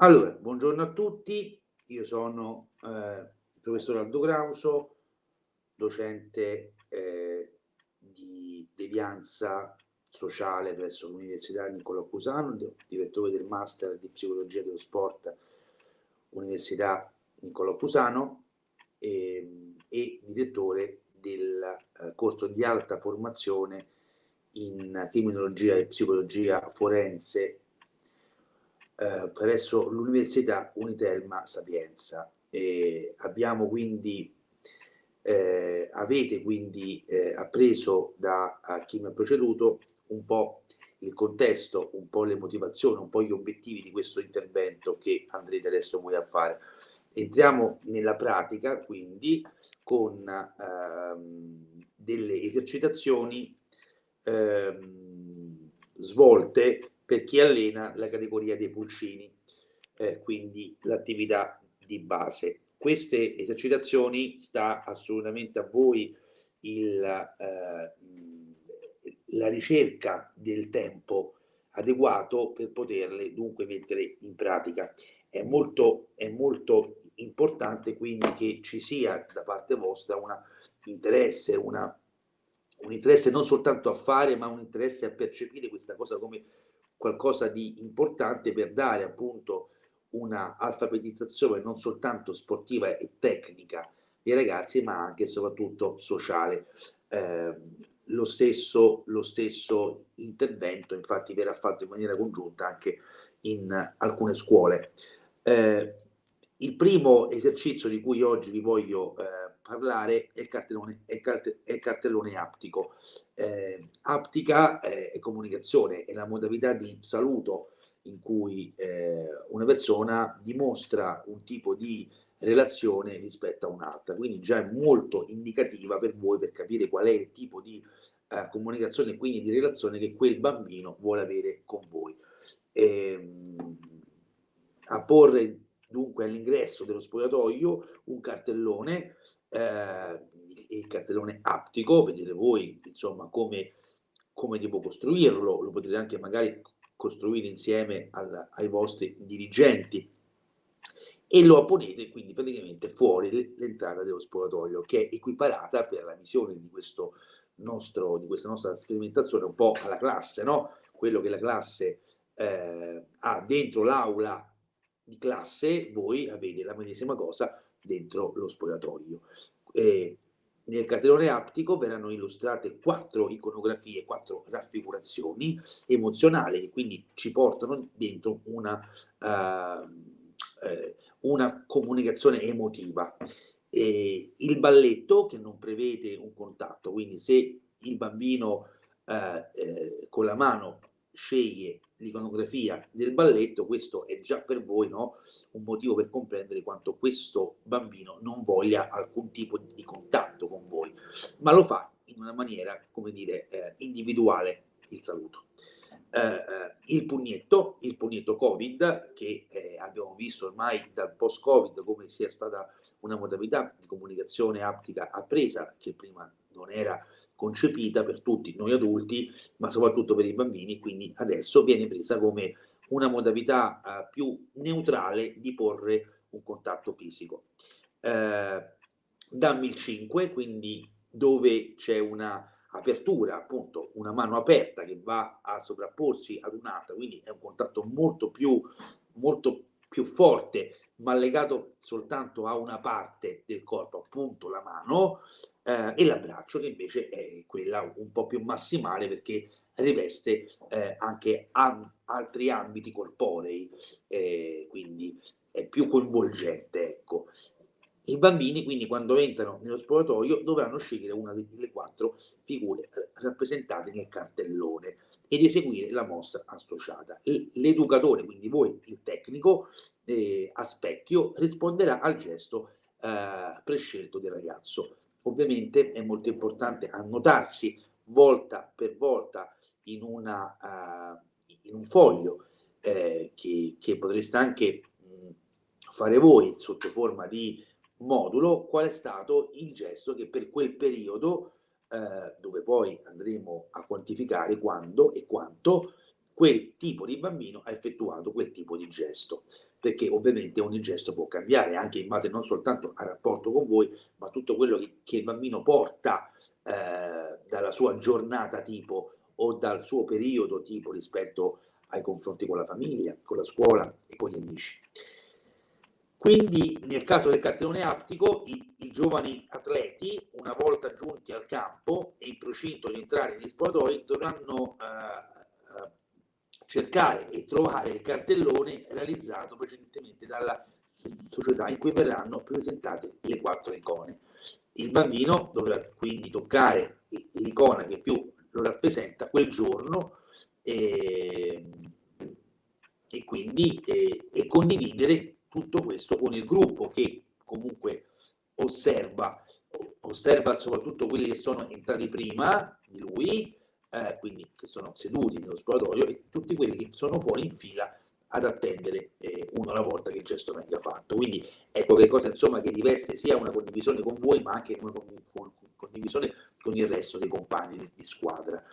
Allora, buongiorno a tutti, io sono il professor Aldo Grauso, docente di devianza sociale presso l'Università Niccolò Cusano, direttore del Master di Psicologia dello Sport, Università Niccolò Cusano, e direttore del corso di alta formazione in criminologia e psicologia forense presso l'Università Unitelma Sapienza. Abbiamo quindi, avete quindi appreso da chi mi ha preceduto un po' il contesto, un po' le motivazioni, un po' gli obiettivi di questo intervento che andrete adesso voi a fare. Entriamo nella pratica quindi con delle esercitazioni svolte per chi allena la categoria dei pulcini, quindi l'attività di base. Queste esercitazioni sta assolutamente a voi la ricerca del tempo adeguato per poterle dunque mettere in pratica. È molto importante quindi che ci sia da parte vostra interesse, un interesse non soltanto a fare, ma un interesse a percepire questa cosa come qualcosa di importante per dare appunto una alfabetizzazione non soltanto sportiva e tecnica dei ragazzi, ma anche e soprattutto sociale. Lo stesso intervento infatti verrà fatto in maniera congiunta anche in alcune scuole. Eh, il primo esercizio di cui oggi vi voglio parlare è il cartellone aptico. Aptica è comunicazione, è la modalità di saluto in cui una persona dimostra un tipo di relazione rispetto a un'altra, quindi già è molto indicativa per voi per capire qual è il tipo di comunicazione e quindi di relazione che quel bambino vuole avere con voi. Ehm, a porre dunque all'ingresso dello spogliatoio un cartellone, il cartellone aptico, vedete voi insomma come devo costruirlo, lo potete anche magari costruire insieme ai vostri dirigenti e lo apponete quindi praticamente fuori l'entrata dello spogliatoio, che è equiparata per la visione di di questa nostra sperimentazione un po' alla classe, no? Quello che la classe ha dentro l'aula di classe, voi avete la medesima cosa dentro lo spogliatoio. Eh, Nel cartellone aptico verranno illustrate 4 iconografie, 4 raffigurazioni emozionali che quindi ci portano dentro una comunicazione emotiva. Il balletto che non prevede un contatto, quindi se il bambino con la mano sceglie l'iconografia del balletto, questo è già per voi, no, un motivo per comprendere quanto questo bambino non voglia alcun tipo di contatto con voi, ma lo fa in una maniera, come dire, individuale il saluto. Il pugnetto Covid, che abbiamo visto ormai dal post-Covid come sia stata una modalità di comunicazione aptica appresa, che prima non era concepita per tutti noi adulti, ma soprattutto per i bambini, quindi adesso viene presa come una modalità più neutrale di porre un contatto fisico. Dammi il 5, quindi dove c'è una apertura, appunto una mano aperta che va a sovrapporsi ad un'altra, quindi è un contatto molto più forte, ma legato soltanto a una parte del corpo, appunto la mano, e l'abbraccio che invece è quella un po' più massimale perché riveste anche altri ambiti corporei, quindi è più coinvolgente, ecco. I bambini quindi quando entrano nello spogliatoio dovranno scegliere una delle 4 figure rappresentate nel cartellone ed eseguire la mossa associata. L'educatore, quindi voi, il tecnico, a specchio, risponderà al gesto prescelto del ragazzo. Ovviamente è molto importante annotarsi volta per volta in, in un foglio che potreste anche fare voi sotto forma di modulo qual è stato il gesto che per quel periodo, dove poi andremo a quantificare quando e quanto, quel tipo di bambino ha effettuato quel tipo di gesto, perché ovviamente ogni gesto può cambiare anche in base non soltanto al rapporto con voi, ma tutto quello che il bambino porta dalla sua giornata tipo o dal suo periodo tipo rispetto ai confronti con la famiglia, con la scuola e con gli amici. Quindi nel caso del cartellone aptico i giovani atleti, una volta giunti al campo e in procinto di entrare negli spogliatoi, dovranno cercare e trovare il cartellone realizzato precedentemente dalla società in cui verranno presentate le 4 icone. Il bambino dovrà quindi toccare l'icona che più lo rappresenta quel giorno e quindi condividere tutto questo con il gruppo che comunque osserva soprattutto quelli che sono entrati prima di lui, quindi che sono seduti nello spogliatoio, e tutti quelli che sono fuori in fila ad attendere uno alla volta che il gesto venga fatto. Quindi ecco che cosa insomma che riveste sia una condivisione con voi, ma anche una condivisione con il resto dei compagni di squadra.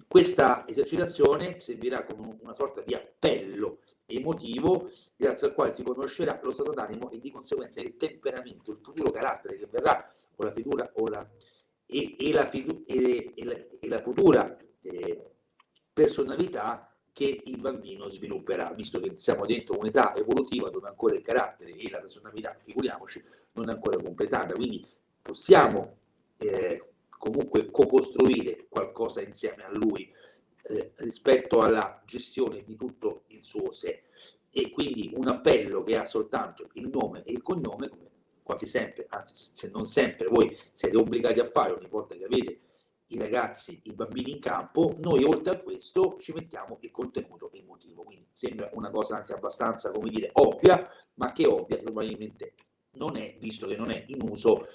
Questa esercitazione servirà come una sorta di appello emotivo grazie al quale si conoscerà lo stato d'animo e di conseguenza il temperamento, il futuro carattere che verrà o la figura o la futura personalità che il bambino svilupperà, visto che siamo dentro un'età evolutiva dove ancora il carattere e la personalità, figuriamoci, non è ancora completata, quindi possiamo comunque co-costruire qualcosa insieme a lui rispetto alla gestione di tutto il suo sé. E quindi un appello che ha soltanto il nome e il cognome, come quasi sempre, anzi se non sempre voi siete obbligati a fare ogni volta che avete i ragazzi, i bambini in campo, noi oltre a questo ci mettiamo il contenuto emotivo, quindi sembra una cosa anche abbastanza, come dire, ovvia, ma che ovvia probabilmente non è, visto che non è in uso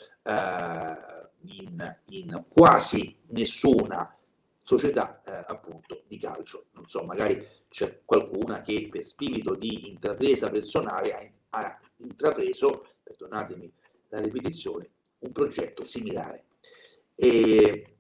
in quasi nessuna società appunto di calcio. Non so, magari c'è qualcuna che per spirito di intrapresa personale ha intrapreso, perdonatemi la ripetizione, un progetto similare. E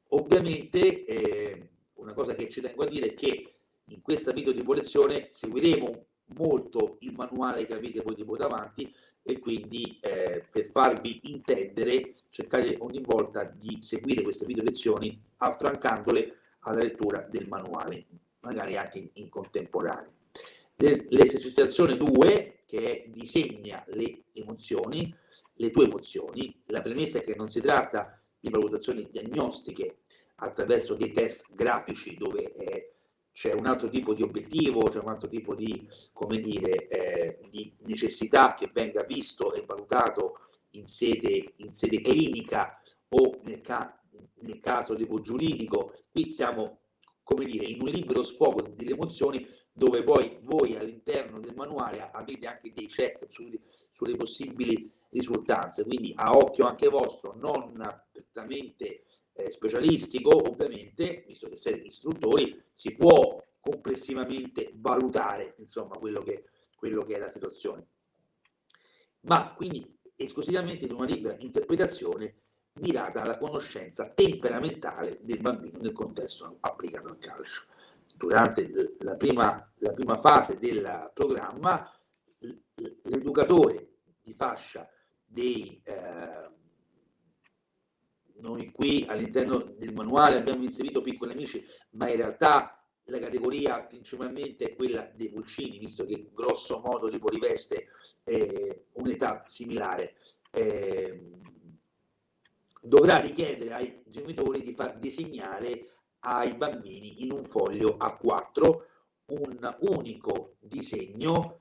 ovviamente una cosa che ci tengo a dire è che in questa video di lezione seguiremo molto il manuale che avete voi davanti, e quindi per farvi intendere cercate ogni volta di seguire queste video lezioni affrancandole alla lettura del manuale, magari anche in contemporanea. L'esercitazione 2, che è disegna le emozioni, le tue emozioni. La premessa è che non si tratta di valutazioni diagnostiche attraverso dei test grafici dove c'è un altro tipo di obiettivo, c'è un altro tipo di, come dire, di necessità che venga visto e valutato in sede clinica o nel caso tipo giuridico. Qui siamo, come dire, in un libero sfogo delle emozioni, dove poi voi all'interno del manuale avete anche dei check sulle possibili risultanze, quindi a occhio anche vostro, non prettamente specialistico, ovviamente, visto che siete istruttori, si può complessivamente valutare insomma quello che è la situazione, ma quindi esclusivamente di una libera interpretazione mirata alla conoscenza temperamentale del bambino nel contesto applicato al calcio. Durante la prima fase del programma l'educatore di fascia noi qui all'interno del manuale abbiamo inserito piccoli amici, ma in realtà la categoria principalmente è quella dei pulcini, visto che grosso modo li riveste un'età similare. Dovrà richiedere ai genitori di far disegnare ai bambini in un foglio A4 un unico disegno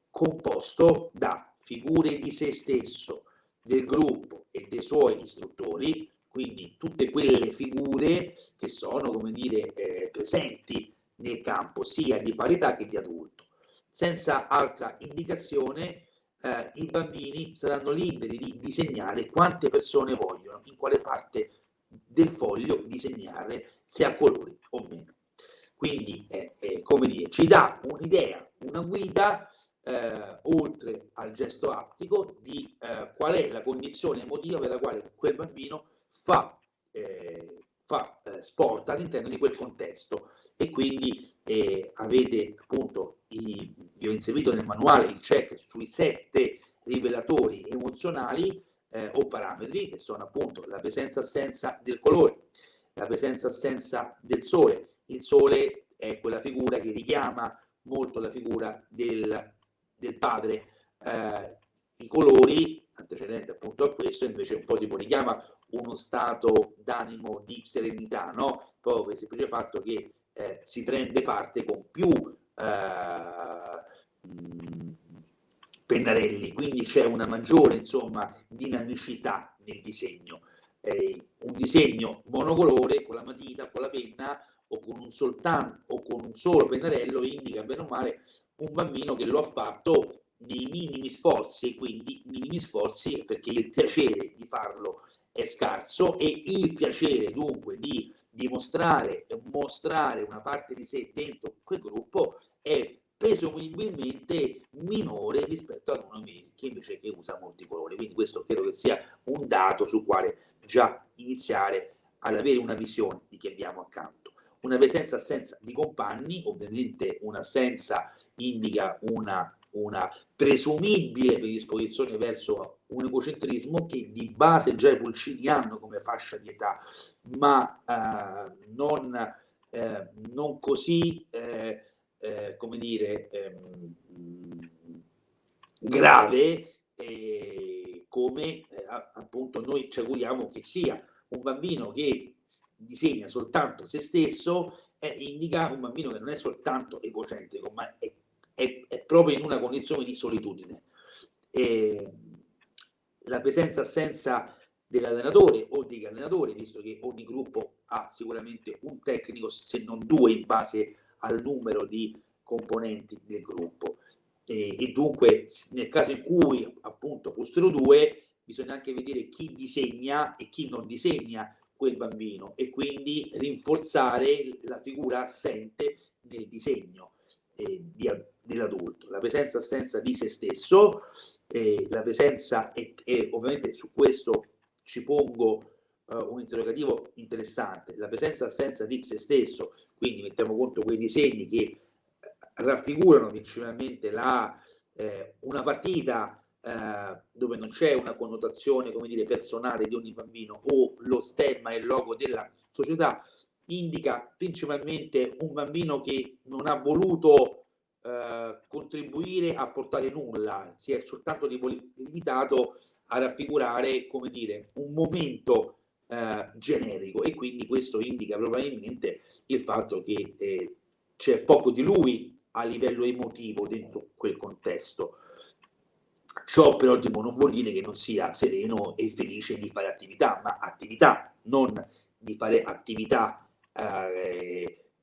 composto da figure di se stesso, del gruppo e dei suoi istruttori, quindi tutte quelle figure che sono, come dire, presenti nel campo sia di parità che di adulto. Senza altra indicazione i bambini saranno liberi di disegnare quante persone vogliono, in quale parte del foglio disegnare, se a colori o meno. Quindi, come dire, ci dà un'idea, una guida, oltre al gesto aptico, di qual è la condizione emotiva per la quale quel bambino fa fa sport all'interno di quel contesto, e quindi avete appunto, vi ho inserito nel manuale il check sui 7 rivelatori emozionali o parametri, che sono appunto la presenza-assenza del colore, la presenza-assenza del sole. Il sole è quella figura che richiama molto la figura del padre, i colori antecedenti appunto a questo invece un po' tipo richiama uno stato d'animo di serenità, no? Proprio per il semplice fatto che si prende parte con più pennarelli, quindi c'è una maggiore, insomma, dinamicità nel disegno. Un disegno monocolore con la matita, con la penna o con un solo pennarello indica bene o male un bambino che lo ha fatto nei minimi sforzi, quindi minimi sforzi perché il piacere di farlo è scarso, e il piacere dunque di mostrare una parte di sé dentro quel gruppo è presumibilmente minore rispetto ad uno che invece che usa molti colori. Quindi questo credo che sia un dato sul quale già iniziare ad avere una visione di chi abbiamo accanto. Una presenza-assenza di compagni, ovviamente un'assenza indica una presumibile predisposizione verso un egocentrismo che di base già i pulcini hanno come fascia di età, ma non così come dire grave come appunto noi ci auguriamo che sia. Un bambino che disegna soltanto se stesso indica un bambino che non è soltanto egocentrico, ma è proprio in una condizione di solitudine. La presenza-assenza dell'allenatore o degli allenatori, visto che ogni gruppo ha sicuramente un tecnico, se non due, in base al numero di componenti del gruppo. E dunque, nel caso in cui appunto fossero due, bisogna anche vedere chi disegna e chi non disegna quel bambino, e quindi rinforzare la figura assente nel disegno dell'adulto. La presenza-assenza di se stesso, la presenza, e ovviamente su questo ci pongo un interrogativo interessante, la presenza-assenza di se stesso, quindi mettiamo conto quei disegni che raffigurano principalmente una partita dove non c'è una connotazione, come dire, personale di ogni bambino, o lo stemma e il logo della società, indica principalmente un bambino che non ha voluto contribuire a portare nulla, si è soltanto limitato a raffigurare, come dire, un momento generico, e quindi questo indica probabilmente il fatto che c'è poco di lui a livello emotivo dentro quel contesto. Ciò però non vuol dire che non sia sereno e felice di fare attività, ma attività, non di fare attività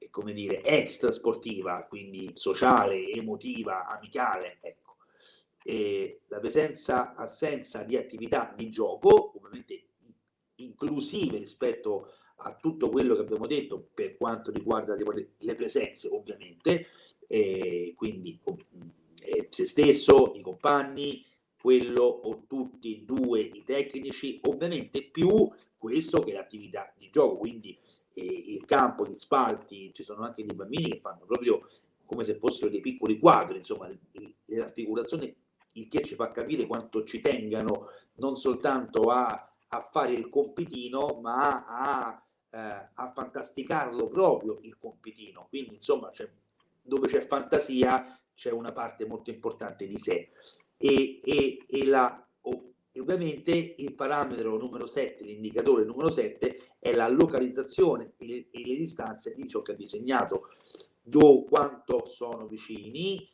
come dire extra sportiva, quindi sociale, emotiva, amicale, ecco. La presenza-assenza di attività di gioco, ovviamente inclusive rispetto a tutto quello che abbiamo detto per quanto riguarda le presenze, ovviamente, quindi se stesso, i compagni, quello o tutti e due i tecnici, ovviamente più questo che l'attività di gioco, quindi il campo, gli spalti. Ci sono anche dei bambini che fanno proprio come se fossero dei piccoli quadri, insomma, le raffigurazioni, il che ci fa capire quanto ci tengano non soltanto a fare il compitino, ma a fantasticarlo proprio il compitino. Quindi insomma, dove c'è fantasia c'è una parte molto importante di sé. E ovviamente il parametro numero 7, l'indicatore numero 7, è la localizzazione e le distanze di ciò che ha disegnato, quanto sono vicini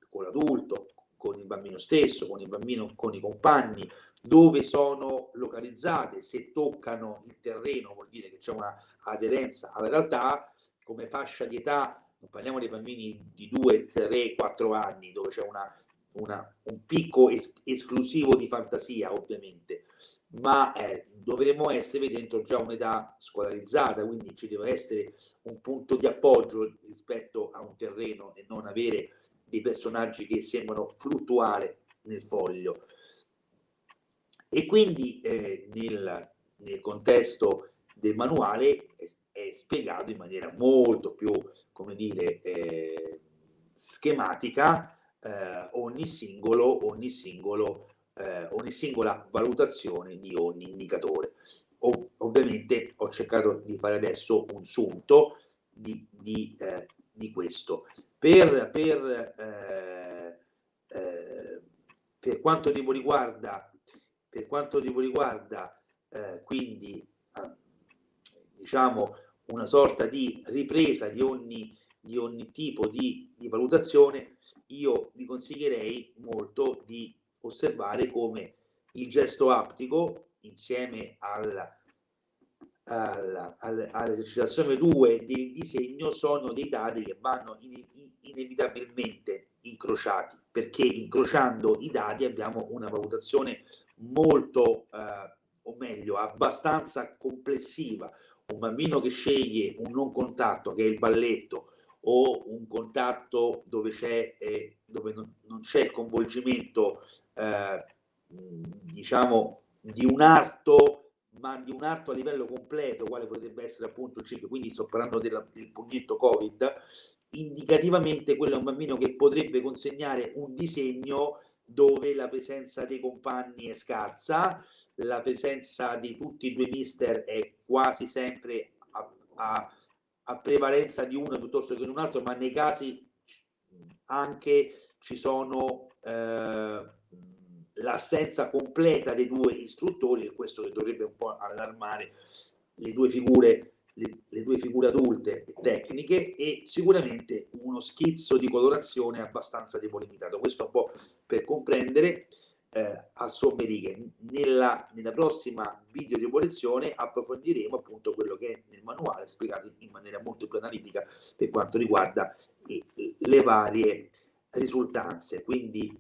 con l'adulto, con il bambino stesso, con il bambino, con i compagni, dove sono localizzate, se toccano il terreno vuol dire che c'è una aderenza alla realtà. Come fascia di età non parliamo dei bambini di 2, 3, 4 anni dove c'è un picco esclusivo di fantasia, ovviamente, ma dovremmo essere dentro già un'età scolarizzata, quindi ci deve essere un punto di appoggio rispetto a un terreno e non avere dei personaggi che sembrano fluttuare nel foglio. E quindi nel contesto del manuale è spiegato in maniera molto più, come dire, schematica, ogni singola valutazione di ogni indicatore. Ovviamente ho cercato di fare adesso un sunto di questo. Per quanto riguarda quindi diciamo una sorta di ripresa di ogni tipo di valutazione, io vi consiglierei molto di osservare come il gesto aptico insieme all'esercitazione 2 del disegno sono dei dati che vanno inevitabilmente incrociati, perché incrociando i dati abbiamo una valutazione molto, o meglio, abbastanza complessiva. Un bambino che sceglie un non contatto, che è il balletto, o un contatto dove non c'è il coinvolgimento, diciamo, di un arto, ma di un arto a livello completo, quale potrebbe essere appunto il ciclo, quindi sto parlando del pugnetto Covid, indicativamente quello è un bambino che potrebbe consegnare un disegno dove la presenza dei compagni è scarsa, la presenza di tutti e due mister è quasi sempre a prevalenza di uno piuttosto che di un altro, ma nei casi anche ci sono l'assenza completa dei due istruttori, e questo che dovrebbe un po' allarmare le due figure adulte e tecniche, e sicuramente uno schizzo di colorazione abbastanza delimitato. Questo un po' per comprendere a somme righe. Nella prossima video di lezione approfondiremo appunto quello che è nel manuale, spiegato in maniera molto più analitica per quanto riguarda le varie risultanze. Quindi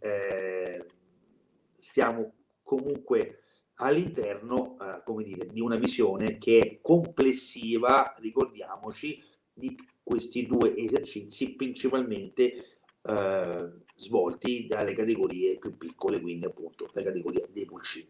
stiamo comunque all'interno, come dire, di una visione che è complessiva, ricordiamoci, di questi due esercizi principalmente svolti dalle categorie più piccole, quindi appunto la categoria dei pulcini.